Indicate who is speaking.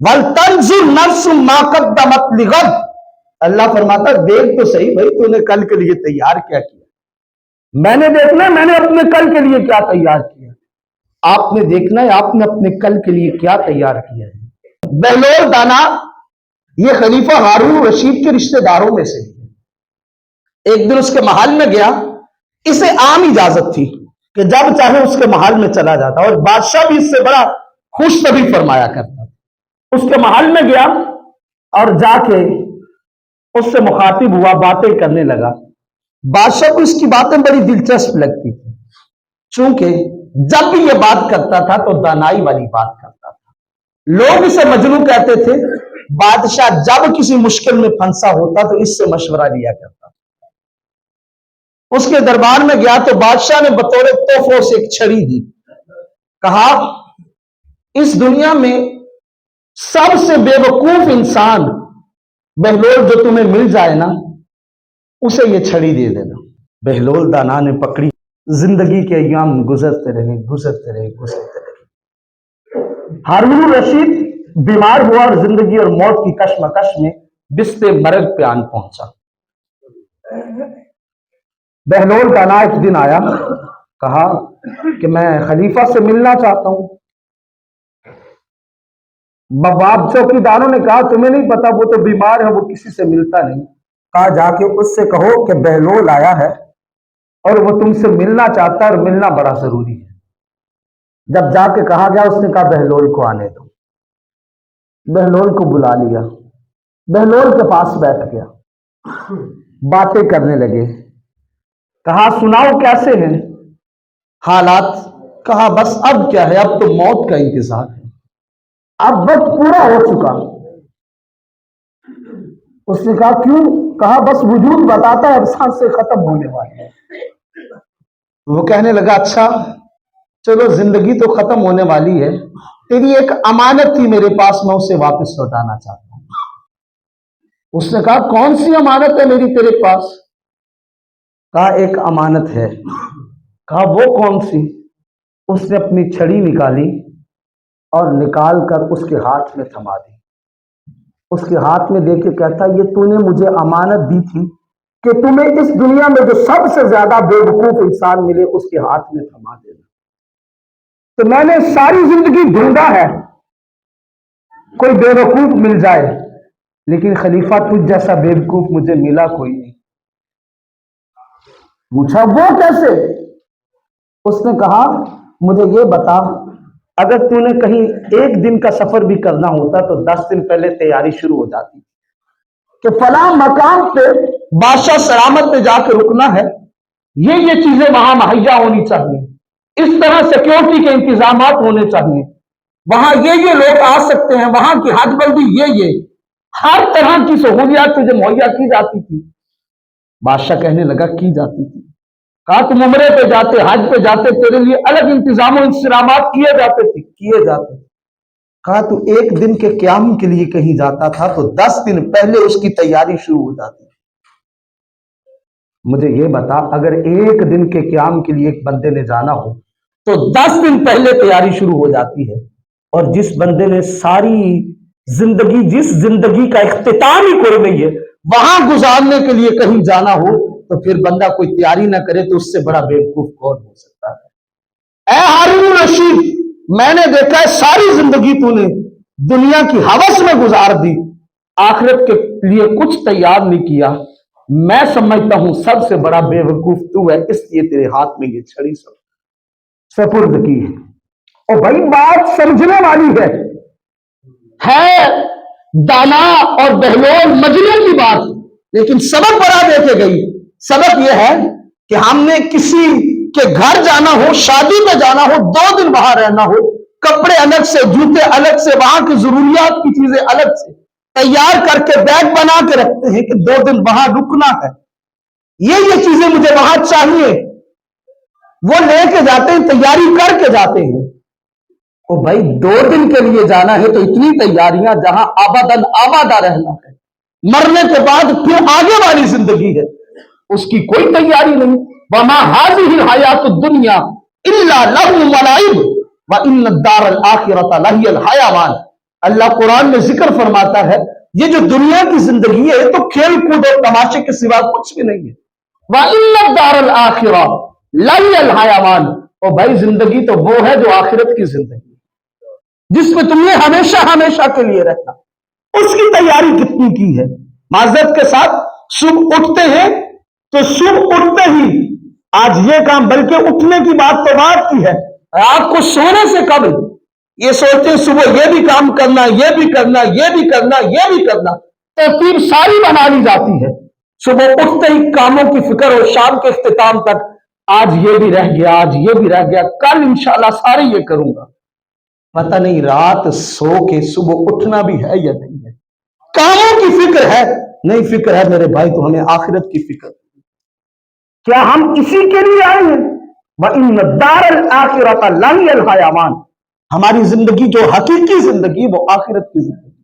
Speaker 1: वल्तंजुर नफ्सुम मा कद्दमत लिगद। अल्लाह फरमाता देख तो सही भाई तूने कल के लिए तैयार क्या किया। मैंने देखना है मैंने अपने कल के लिए क्या तैयार किया, आपने देखना है आपने अपने कल के लिए क्या तैयार किया है। बहलोल दाना ये खलीफा हारून रशीद के रिश्तेदारों में से है। एक दिन उसके महल में गया, इसे आम इजाजत थी कि जब चाहे उसके महल में चला जाता, और बादशाह भी इससे बड़ा खुश तभी फरमाया करता। उसके महल में गया और जाके उससे मुखातिब हुआ, बातें करने लगा। बादशाह को इसकी बातें बड़ी दिलचस्प लगती थी, चूंकि जब भी ये बात करता था तो दानाई वाली बात करता था। लोग इसे मजनू कहते थे। बादशाह जब किसी मुश्किल में फंसा होता तो इससे मशवरा लिया करता। उसके दरबार में गया तो बादशाह ने बतौर तोहफे से एक छड़ी दी। कहा इस दुनिया में सबसे बेवकूफ इंसान बहलोल जो तुम्हें मिल जाए ना, उसे ये छड़ी दे देना। बहलोल दाना ने पकड़ी। जिंदगी के अय्याम गुजरते रहे गुजरते रहे गुजरते रहे। हारून रशीद बीमार हुआ और जिंदगी और मौत की कश्मकश में बिस्ते मर्ग पे आन पहुंचा। बहलोल दाना एक दिन आया, कहा कि मैं खलीफा से मिलना चाहता हूं। बाप चौकीदारों ने कहा तुम्हें नहीं पता वो तो बीमार है, वो किसी से मिलता नहीं। कहा जाके उससे कहो कि बहलोल आया है और वो तुमसे मिलना चाहता है और मिलना बड़ा जरूरी है। जब जाके कहा गया उसने कहा बहलोल को आने दो। बहलोल को बुला लिया, बहलोल के पास बैठ गया, बातें करने लगे। कहा सुनाओ कैसे हैं हालात। कहा बस अब क्या है, अब तो मौत का इंतजार है, अब वक्त पूरा हो चुका। उसने कहा क्यों। कहा बस वजूद बताता है अब सांसें खत्म होने वाली है। वो कहने लगा अच्छा चलो जिंदगी तो खत्म होने वाली है, तेरी एक अमानत थी मेरे पास, मैं उसे वापस लौटाना चाहता हूं। उसने कहा कौन सी अमानत है मेरी तेरे पास। कहा एक अमानत है। कहा वो कौन सी। उसने अपनी छड़ी निकाली और निकाल कर उसके हाथ में थमा दी। उसके हाथ में देके कहता ये तूने मुझे अमानत दी थी कि तुम्हें इस दुनिया में जो सबसे ज्यादा बेवकूफ इंसान मिले उसके हाथ में थमा देना। तो मैंने सारी जिंदगी ढूंढा है कोई बेवकूफ मिल जाए, लेकिन खलीफा तुझ जैसा बेवकूफ मुझे मिला कोई नहीं। पूछा वो कैसे। उसने कहा मुझे ये बता अगर तूने कहीं एक दिन का सफर भी करना होता तो 10 दिन पहले तैयारी शुरू हो जाती कि फला मकाम पे बादशाह सलामत पे जाकर रुकना है, ये चीजें वहां मुहैया होनी चाहिए, इस तरह सिक्योरिटी के इंतजामात होने चाहिए, वहां ये लोग आ सकते हैं, वहां की हद बंदी ये हर तरह की सहूलियात तुझे मुहैया की जाती थी। बादशाह कहने लगा की जाती थी। कहा तुम उम्रे पे जाते हज पे जाते तेरे लिए अलग इंतजाम और इंतजामात किए जाते थे। किए जाते। कहा तू एक दिन के क्याम के लिए कहीं जाता था तो 10 दिन पहले उसकी तैयारी शुरू हो जाती। मुझे ये बता अगर एक दिन के क्याम के लिए एक बंदे ने जाना हो तो 10 दिन पहले तैयारी शुरू हो जाती है, और जिस बंदे ने सारी जिंदगी जिस जिंदगी का इख्तिताम ही कर गई है वहां गुजारने के लिए कहीं जाना हो तो फिर बंदा कोई तैयारी ना करे तो उससे बड़ा बेवकूफ कौन हो सकता है। ऐ हारून रशीद मैंने देखा है सारी जिंदगी तूने दुनिया की हवस में गुजार दी, आखिरत के लिए कुछ तैयार नहीं किया। मैं समझता हूं सबसे बड़ा बेवकूफ तू है, इसलिए तेरे हाथ में ये छड़ी सपुर्द की है। और भाई बात समझने वाली है दाना और बहलोल मजनू की बात, लेकिन सबक बड़ा देके गई। सबक यह है कि हमने किसी के घर जाना हो, शादी में जाना हो, 2 दिन वहां रहना हो, कपड़े अलग से, जूते अलग से, वहां की जरूरियात की चीजें अलग से तैयार करके बैग बना के रखते हैं कि 2 दिन वहां रुकना है, ये चीजें मुझे वहां चाहिए। वो लेके जाते हैं, तैयारी करके जाते हैं। ओ भाई 2 दिन के लिए जाना है तो इतनी तैयारियां, जहां आबादन आबादा रहना है, मरने के बाद फिर आगे वाली जिंदगी है, उसकी कोई तैयारी नहीं। वमा हाज़िहिल हयातुद दुनिया इल्ला लहु व लइब व इन्नद दारल आखिरत लहियल हयावान। अल्लाह कुरान में जिक्र फरमाता है ये जो दुनिया की जिंदगी है तो खेल कूद और तमाशे के सिवा कुछ भी नहीं है। वइन्नद दारल आखिरा लहियल हयावान, और भाई जिंदगी तो वो है जो आखिरत की जिंदगी है जिसमें तुमने हमेशा हमेशा के लिए रहना। उसकी तैयारी कितनी की है। माजरत के साथ सुबह उठते हैं तो सुबह उठते ही आज ये काम, बल्कि उठने की बात तो बात की है, रात को सोने से कबल ये सोचते हैं सुबह ये भी काम करना, ये भी करना, ये भी करना, ये भी करना, तरतीब सारी बना ली जाती है। सुबह उठते ही कामों की फिक्र और शाम के इख्तिताम तक आज ये भी रह गया, आज ये भी रह गया, कल इंशाल्लाह सारे ये करूंगा। पता नहीं रात सो के सुबह उठना भी है या नहीं है। कामों की फिक्र है, नहीं फिक्र है मेरे भाई तो हमें आखिरत की फिक्र। क्या हम इसी के लिए आए हैं? वइन्न दारल आखिरत लहियल हयावान, हमारी जिंदगी जो हकीकी जिंदगी वो आखिरत की जिंदगी।